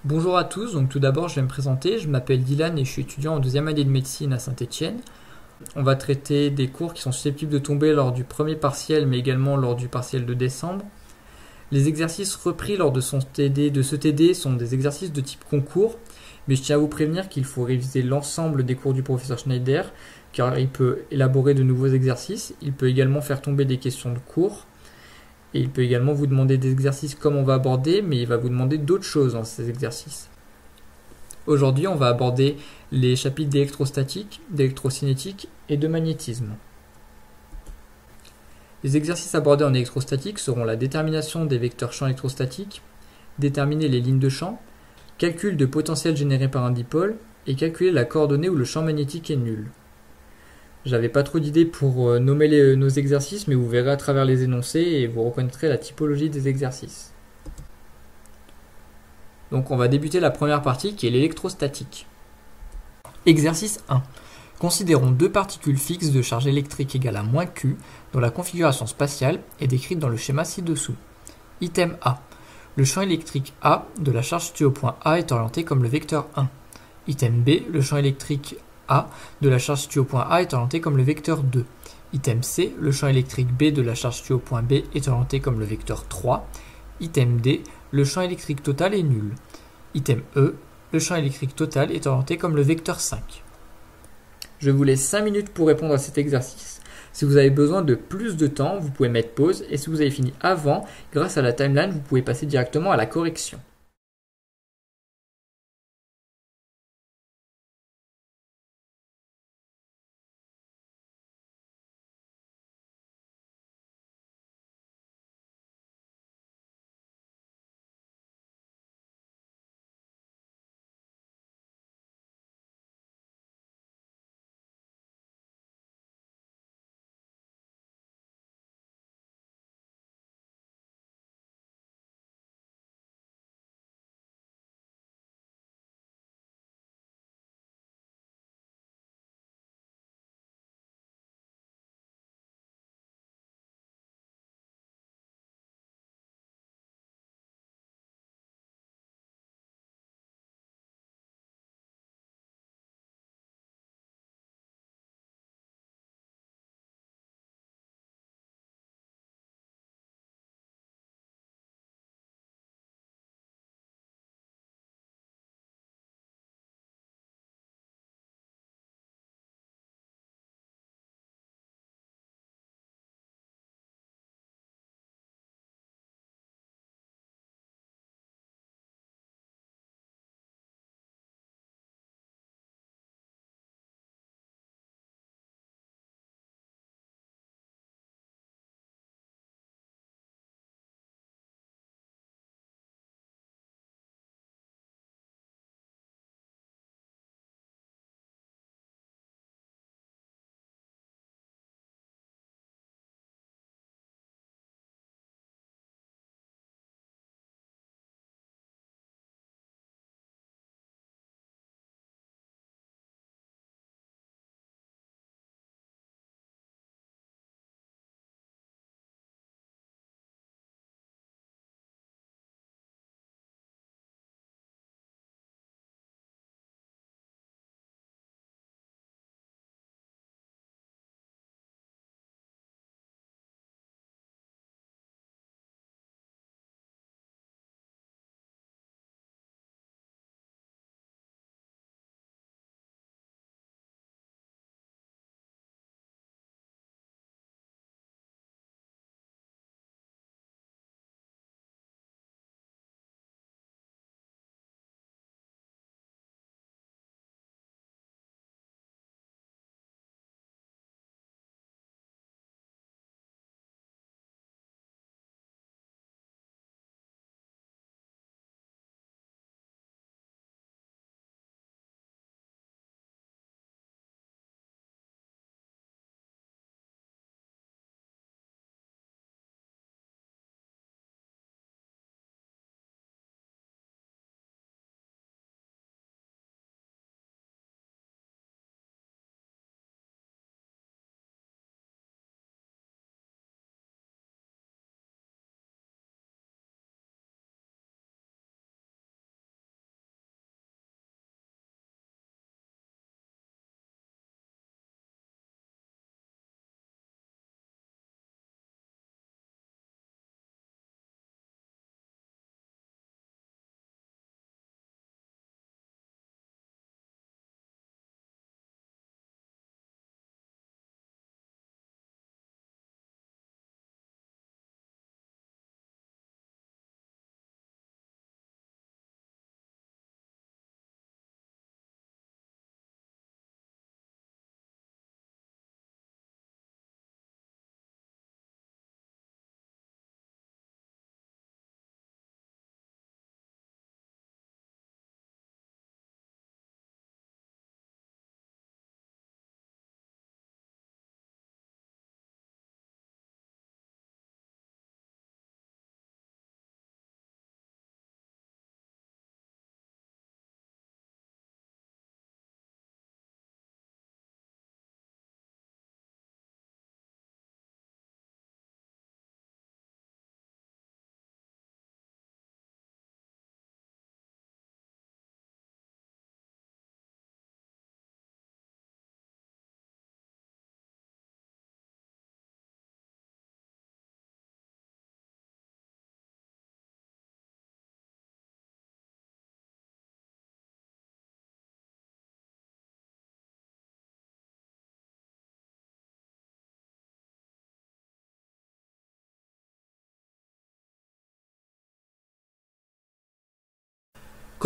Bonjour à tous, donc tout d'abord je vais me présenter, je m'appelle Dylan et je suis étudiant en deuxième année de médecine à Saint-Étienne. On va traiter des cours qui sont susceptibles de tomber lors du premier partiel mais également lors du partiel de décembre. Les exercices repris lors de ce TD sont des exercices de type concours, mais je tiens à vous prévenir qu'il faut réviser l'ensemble des cours du professeur Schneider car il peut élaborer de nouveaux exercices, il peut également faire tomber des questions de cours. Et il peut également vous demander des exercices comme on va aborder, mais il va vous demander d'autres choses dans ces exercices. Aujourd'hui, on va aborder les chapitres d'électrostatique, d'électrocinétique et de magnétisme. Les exercices abordés en électrostatique seront la détermination des vecteurs champ électrostatiques, déterminer les lignes de champ, calcul de potentiel généré par un dipôle et calculer la coordonnée où le champ magnétique est nul. J'avais pas trop d'idées pour nommer nos exercices, mais vous verrez à travers les énoncés et vous reconnaîtrez la typologie des exercices. Donc on va débuter la première partie qui est l'électrostatique. Exercice 1. Considérons deux particules fixes de charge électrique égale à -q dont la configuration spatiale est décrite dans le schéma ci-dessous. Item A. Le champ électrique A de la charge située au point A est orienté comme le vecteur 1. Item B. Le champ électrique A de la charge située au point A est orienté comme le vecteur 2. Item C. Le champ électrique B de la charge située au point B est orienté comme le vecteur 3. Item D. Le champ électrique total est nul. Item E. Le champ électrique total est orienté comme le vecteur 5. Je vous laisse 5 minutes pour répondre à cet exercice. Si vous avez besoin de plus de temps, vous pouvez mettre pause et si vous avez fini avant, grâce à la timeline, vous pouvez passer directement à la correction.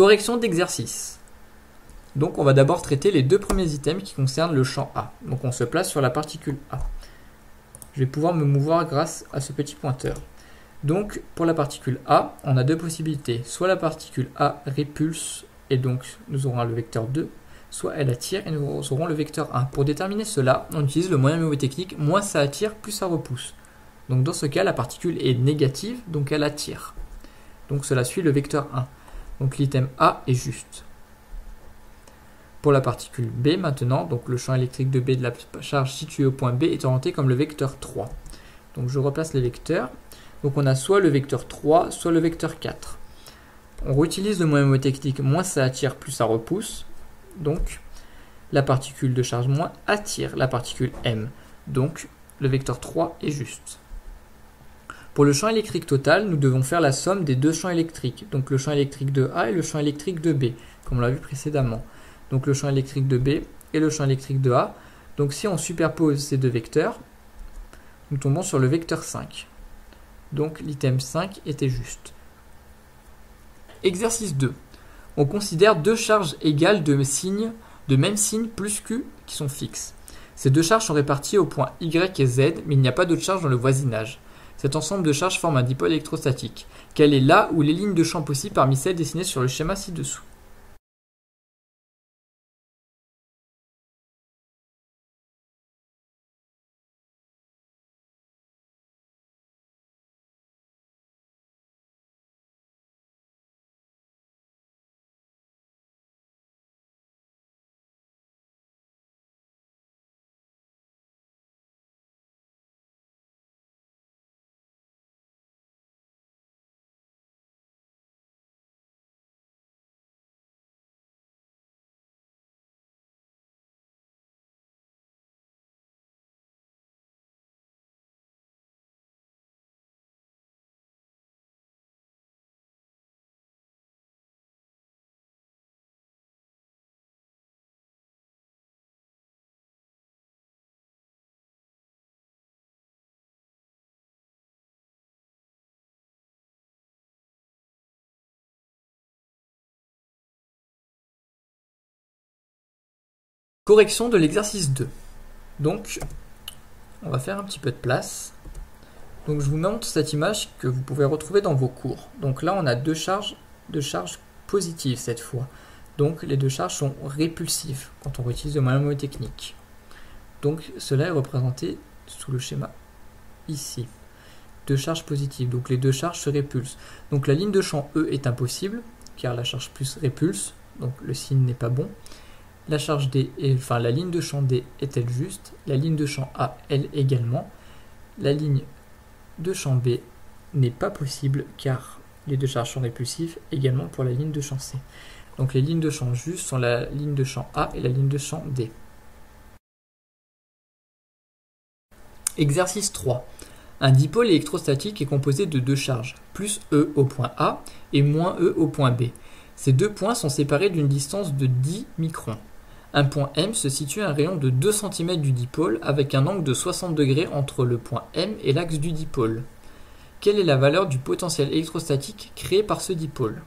Correction d'exercice. Donc on va d'abord traiter les deux premiers items qui concernent le champ A. Donc on se place sur la particule A. Je vais pouvoir me mouvoir grâce à ce petit pointeur. Donc pour la particule A, on a deux possibilités. Soit la particule A répulse et donc nous aurons le vecteur 2, soit elle attire et nous aurons le vecteur 1. Pour déterminer cela, on utilise le moyen mnémotechnique, moins ça attire, plus ça repousse. Donc dans ce cas, la particule est négative, donc elle attire. Donc cela suit le vecteur 1. Donc l'item A est juste. Pour la particule B maintenant, donc le champ électrique de B de la charge située au point B est orienté comme le vecteur 3. Donc je replace les vecteurs. Donc on a soit le vecteur 3, soit le vecteur 4. On réutilise le moyen mnémotechnique, moins ça attire, plus ça repousse. Donc la particule de charge moins attire la particule M. Donc le vecteur 3 est juste. Pour le champ électrique total, nous devons faire la somme des deux champs électriques. Donc le champ électrique de A et le champ électrique de B, comme on l'a vu précédemment. Donc le champ électrique de B et le champ électrique de A. Donc si on superpose ces deux vecteurs, nous tombons sur le vecteur 5. Donc l'item 5 était juste. Exercice 2. On considère deux charges égales de même signe plus Q qui sont fixes. Ces deux charges sont réparties aux points Y et Z, mais il n'y a pas d'autres charges dans le voisinage. Cet ensemble de charges forme un dipôle électrostatique. Quelle est là où les lignes de champ possibles parmi celles dessinées sur le schéma ci-dessous? Correction de l'exercice 2. Donc, on va faire un petit peu de place. Donc, je vous montre cette image que vous pouvez retrouver dans vos cours. Donc là, on a deux charges positives cette fois. Donc, les deux charges sont répulsives quand on utilise le moyen mnémotechnique. Donc, cela est représenté sous le schéma ici. Deux charges positives. Donc, les deux charges se répulsent. Donc, la ligne de champ E est impossible, car la charge plus répulse. Donc, le signe n'est pas bon. La charge D, la ligne de champ D est-elle juste? La ligne de champ A, elle également. La ligne de champ B n'est pas possible car les deux charges sont répulsives également pour la ligne de champ C. Donc les lignes de champ justes sont la ligne de champ A et la ligne de champ D. Exercice 3. Un dipôle électrostatique est composé de deux charges, plus E au point A et moins E au point B. Ces deux points sont séparés d'une distance de 10 microns. Un point M se situe à un rayon de 2 cm du dipôle avec un angle de 60 degrés entre le point M et l'axe du dipôle. Quelle est la valeur du potentiel électrostatique créé par ce dipôle?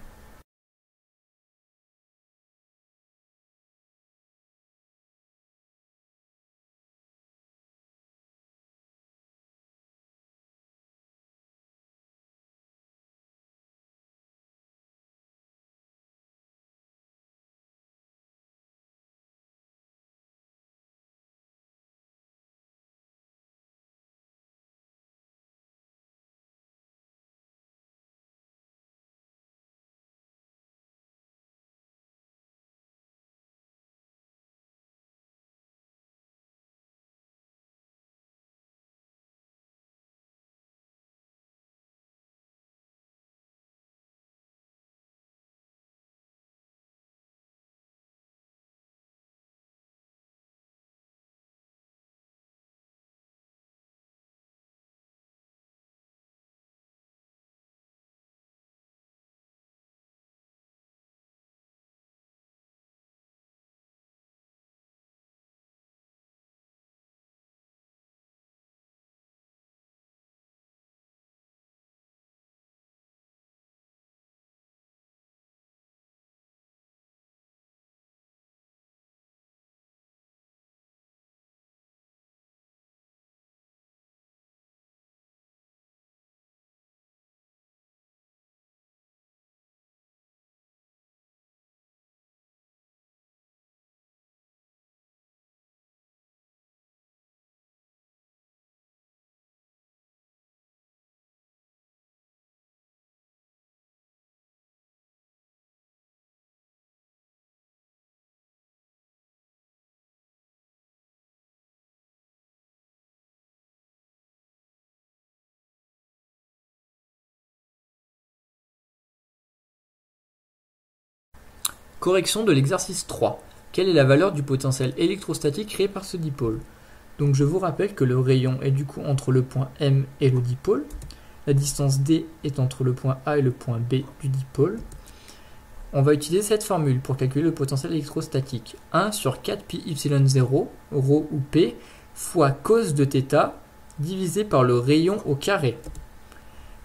Correction de l'exercice 3. Quelle est la valeur du potentiel électrostatique créé par ce dipôle? Donc je vous rappelle que le rayon est du coup entre le point M et le dipôle. La distance D est entre le point A et le point B du dipôle. On va utiliser cette formule pour calculer le potentiel électrostatique. 1 sur 4 pi epsilon 0, ρ ou P, fois cos de θ, divisé par le rayon au carré.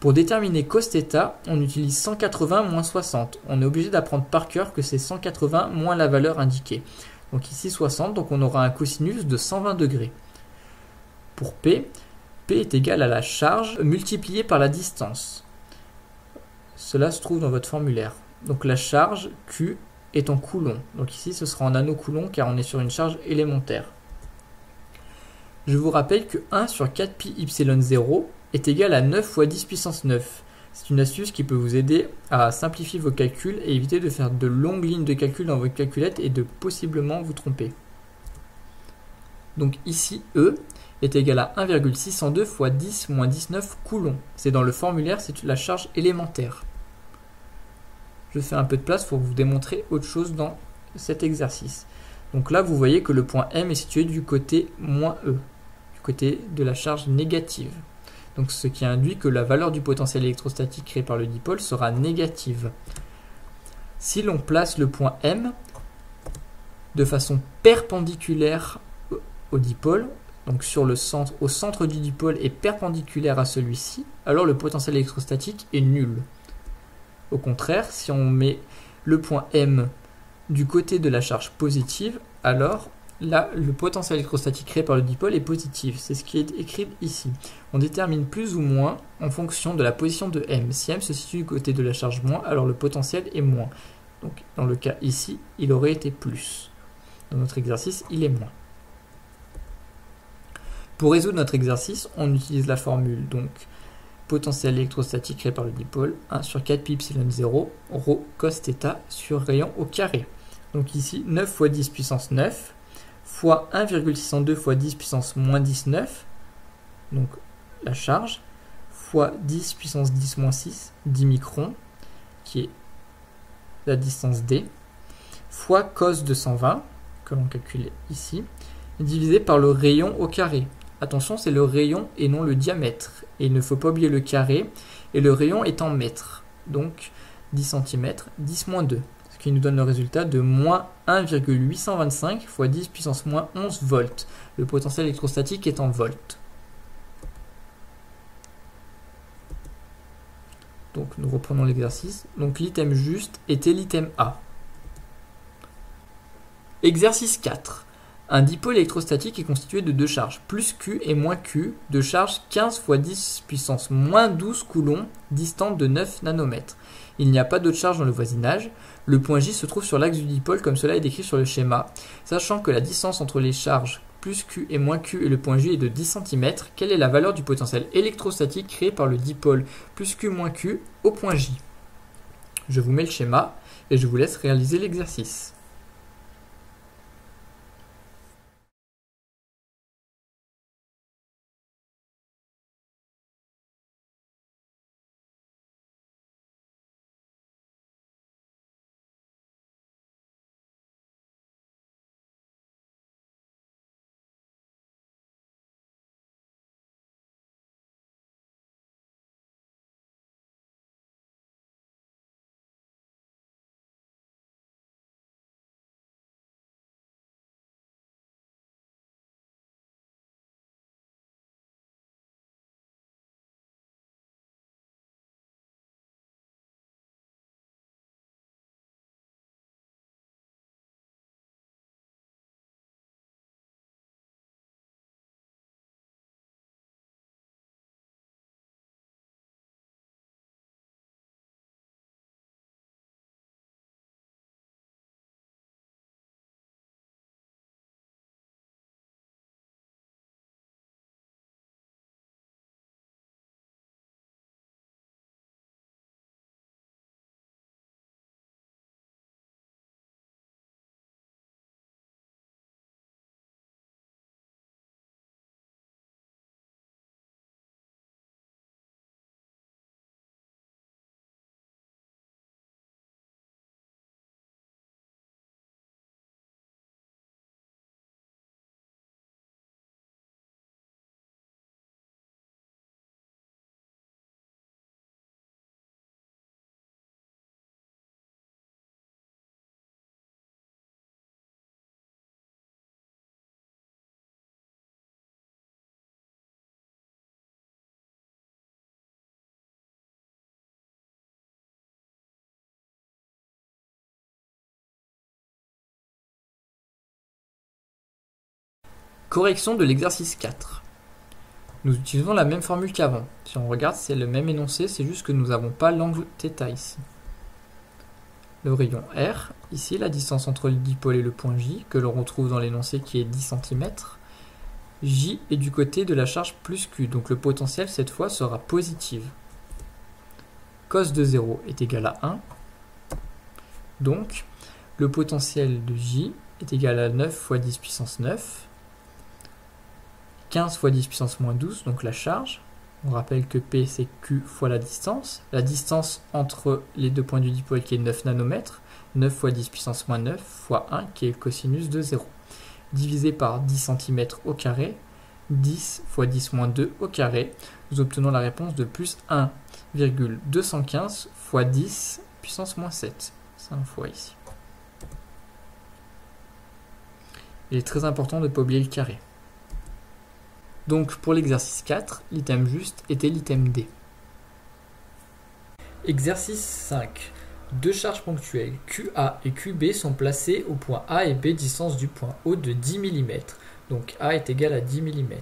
Pour déterminer cos θ, on utilise 180 moins 60. On est obligé d'apprendre par cœur que c'est 180 moins la valeur indiquée. Donc ici 60, donc on aura un cosinus de 120 degrés. Pour P, P est égal à la charge multipliée par la distance. Cela se trouve dans votre formulaire. Donc la charge Q est en coulomb. Donc ici ce sera en nanocoulomb car on est sur une charge élémentaire. Je vous rappelle que 1 sur 4 pi epsilon 0 est égal à 9 fois 10 puissance 9. C'est une astuce qui peut vous aider à simplifier vos calculs et éviter de faire de longues lignes de calcul dans votre calculette et de possiblement vous tromper. Donc ici, E est égal à 1,602 fois 10 moins 19 coulombs. C'est dans le formulaire, c'est la charge élémentaire. Je fais un peu de place pour vous démontrer autre chose dans cet exercice. Donc là, vous voyez que le point M est situé du côté moins E, du côté de la charge négative. Donc ce qui induit que la valeur du potentiel électrostatique créé par le dipôle sera négative. Si l'on place le point M de façon perpendiculaire au dipôle, donc au centre du dipôle et perpendiculaire à celui-ci, alors le potentiel électrostatique est nul. Au contraire, si on met le point M du côté de la charge positive, alors là, le potentiel électrostatique créé par le dipôle est positif. C'est ce qui est écrit ici. On détermine plus ou moins en fonction de la position de M. Si M se situe du côté de la charge moins, alors le potentiel est moins. Donc dans le cas ici, il aurait été plus. Dans notre exercice, il est moins. Pour résoudre notre exercice, on utilise la formule donc potentiel électrostatique créé par le dipôle 1 sur 4 pi epsilon 0 ρ cos θ sur rayon au carré. Donc ici 9 fois 10 puissance 9 fois 1,602 fois 10 puissance moins 19, donc la charge, fois 10 puissance 10 moins 6, 10 microns, qui est la distance D, fois cos de 120, que l'on calcule ici, divisé par le rayon au carré. Attention, c'est le rayon et non le diamètre. Et il ne faut pas oublier le carré, et le rayon est en mètres. Donc 10 cm, 10 moins 2. Ce qui nous donne le résultat de moins 1,825 fois 10 puissance moins 11 volts. Le potentiel électrostatique est en volts. Donc nous reprenons l'exercice. Donc l'item juste était l'item A. Exercice 4. Un dipôle électrostatique est constitué de deux charges, plus Q et moins Q, de charges 15 fois 10 puissance moins 12 coulombs, distantes de 9 nanomètres. Il n'y a pas d'autre charge dans le voisinage. Le point J se trouve sur l'axe du dipôle comme cela est décrit sur le schéma. Sachant que la distance entre les charges plus Q et moins Q et le point J est de 10 cm, quelle est la valeur du potentiel électrostatique créé par le dipôle plus Q moins Q au point J? Je vous mets le schéma et je vous laisse réaliser l'exercice. Correction de l'exercice 4. Nous utilisons la même formule qu'avant. Si on regarde, c'est le même énoncé, c'est juste que nous n'avons pas l'angle θ ici. Le rayon R, ici la distance entre le dipôle et le point J, que l'on retrouve dans l'énoncé qui est 10 cm. J est du côté de la charge plus Q, donc le potentiel cette fois sera positif. Cos de 0 est égal à 1. Donc, le potentiel de J est égal à 9 fois 10 puissance 9. 15 fois 10 puissance moins 12, donc la charge. On rappelle que P c'est Q fois la distance. La distance entre les deux points du dipôle qui est 9 nanomètres. 9 fois 10 puissance moins 9 fois 1 qui est le cosinus de 0. Divisé par 10 cm au carré. 10 fois 10 moins 2 au carré. Nous obtenons la réponse de plus 1,215 fois 10 puissance moins 7. 5 fois ici. Il est très important de ne pas oublier le carré. Donc pour l'exercice 4, l'item juste était l'item D. Exercice 5. Deux charges ponctuelles QA et QB sont placées au point A et B distance du point O de 10 mm. Donc A est égal à 10 mm.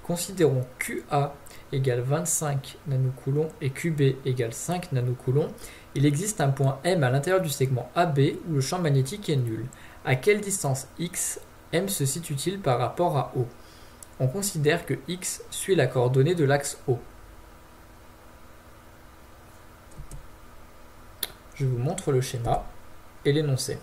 Considérons QA égale 25 nanocoulomb et QB égale 5 nanocoulomb. Il existe un point M à l'intérieur du segment AB où le champ magnétique est nul. À quelle distance X M se situe-t-il par rapport à O? On considère que X suit la coordonnée de l'axe O. Je vous montre le schéma et l'énoncé.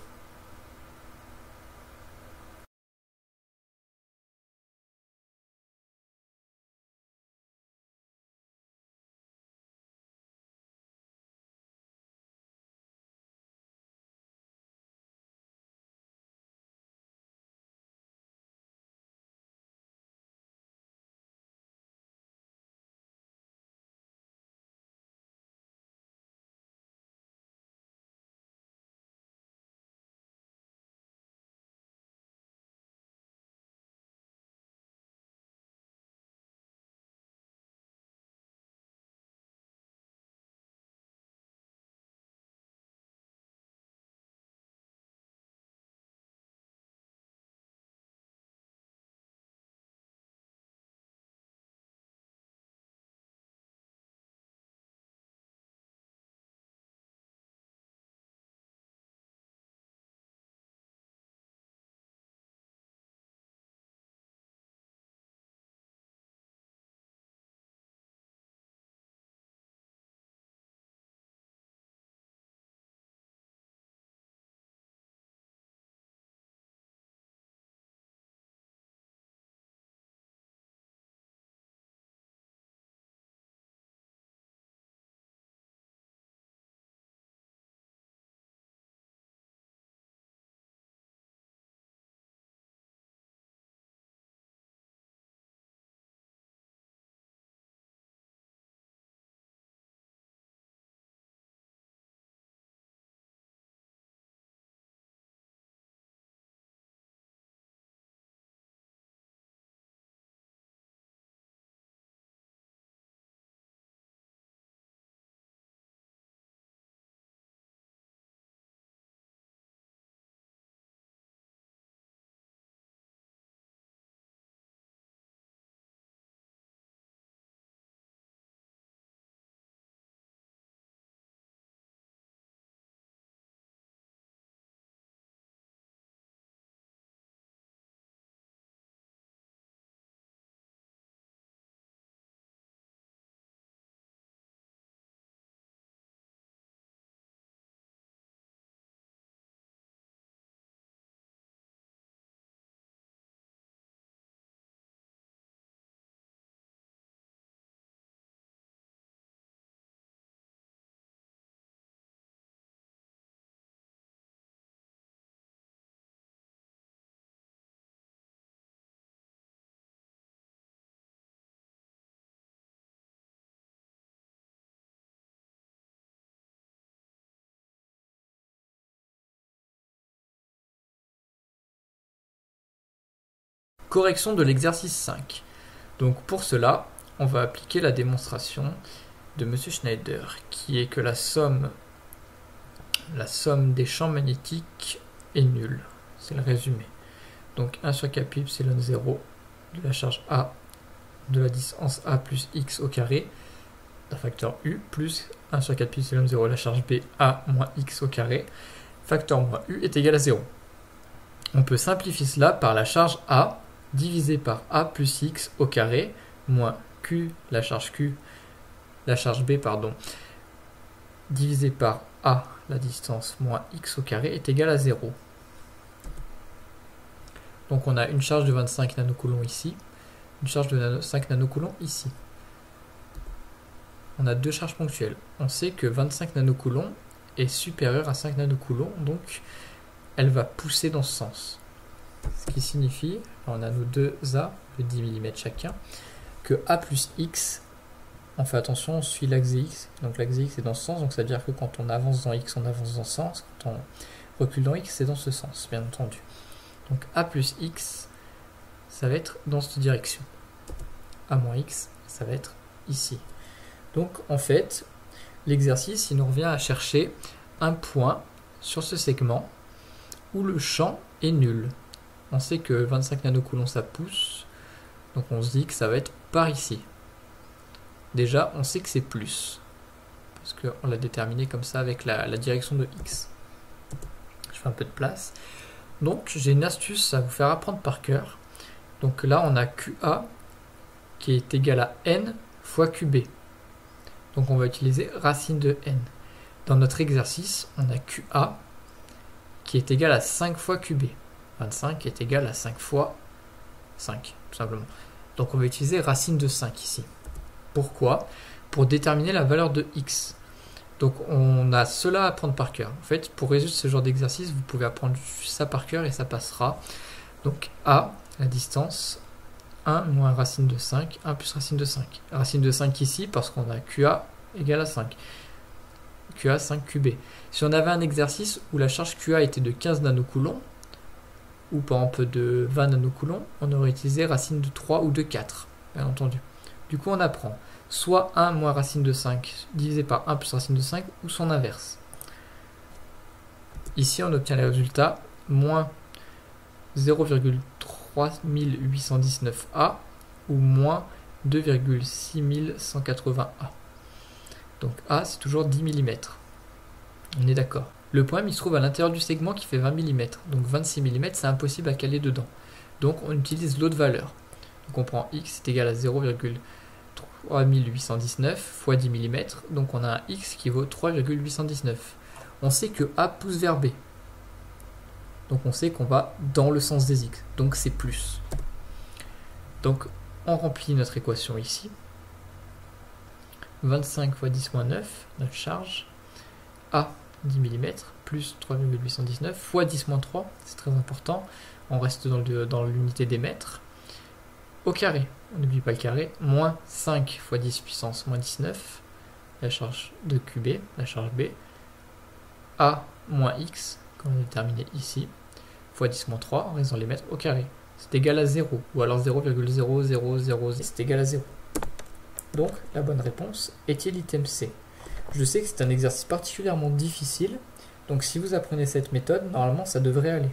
Correction de l'exercice 5. Donc pour cela, on va appliquer la démonstration de M. Schneider, qui est que la somme des champs magnétiques est nulle. C'est le résumé. Donc 1 sur K pi epsilon 0 de la charge A de la distance A plus x au carré d'un facteur U plus 1 sur 4 pi epsilon 0 la charge B A moins x au carré facteur moins U est égal à 0. On peut simplifier cela par la charge A divisé par A plus x au carré moins Q, la charge B, pardon, divisé par A, la distance, moins x au carré est égal à 0. Donc on a une charge de 25 nanocoulombs ici, une charge de 5 nanocoulombs ici. On a deux charges ponctuelles. On sait que 25 nanocoulombs est supérieur à 5 nanocoulombs, donc elle va pousser dans ce sens. Ce qui signifie, on a nos deux A de 10 mm chacun, que A plus x, on fait attention, on suit l'axe de x, donc l'axe de x est dans ce sens, donc ça veut dire que quand on avance dans x, on avance dans ce sens, quand on recule dans x, c'est dans ce sens, bien entendu. Donc A plus x, ça va être dans cette direction. A moins x, ça va être ici. Donc en fait, l'exercice, il nous revient à chercher un point sur ce segment où le champ est nul. On sait que 25 nanocoulombs ça pousse, donc on se dit que ça va être par ici. Déjà, on sait que c'est plus, parce qu'on l'a déterminé comme ça avec la direction de x. Je fais un peu de place. Donc j'ai une astuce à vous faire apprendre par cœur. Donc là, on a QA qui est égal à n fois QB. Donc on va utiliser racine de n. Dans notre exercice, on a QA qui est égal à 5 fois QB. 25 est égal à 5 fois 5, tout simplement. Donc on va utiliser racine de 5 ici. Pourquoi? Pour déterminer la valeur de x. Donc on a cela à apprendre par cœur. En fait, pour résoudre ce genre d'exercice, vous pouvez apprendre ça par cœur et ça passera. Donc A, la distance, 1 moins racine de 5, 1 plus racine de 5. Racine de 5 ici parce qu'on a QA égale à 5. QA 5 QB. Si on avait un exercice où la charge QA était de 15 nanocoulombs, ou par exemple de 20 nanocoulombs, on aurait utilisé racine de 3 ou de 4, bien entendu. Du coup, on apprend soit 1 moins racine de 5 divisé par 1 plus racine de 5, ou son inverse. Ici, on obtient les résultats moins 0,3819A ou moins 2,6180A. Donc A, c'est toujours 10 mm. On est d'accord. Le problème, il se trouve à l'intérieur du segment qui fait 20 mm. Donc 26 mm, c'est impossible à caler dedans. Donc on utilise l'autre valeur. Donc on prend x est égal à 0,3819 fois 10 mm. Donc on a un x qui vaut 3,819. On sait que A pousse vers B. Donc on sait qu'on va dans le sens des x. Donc c'est plus. Donc on remplit notre équation ici. 25 fois 10 moins 9, notre charge. A 10 mm plus 3,819 fois 10 moins 3, c'est très important. On reste dans l'unité des mètres. Au carré, on n'oublie pas le carré, moins 5 fois 10 puissance moins 19, la charge de QB, la charge B, A moins X, qu'on a déterminé ici, fois 10 moins 3, en reste dans les mètres, au carré. C'est égal à 0, ou alors 0,0000, c'est égal à 0. Donc, la bonne réponse était l'item C. Je sais que c'est un exercice particulièrement difficile, donc si vous apprenez cette méthode, normalement ça devrait aller.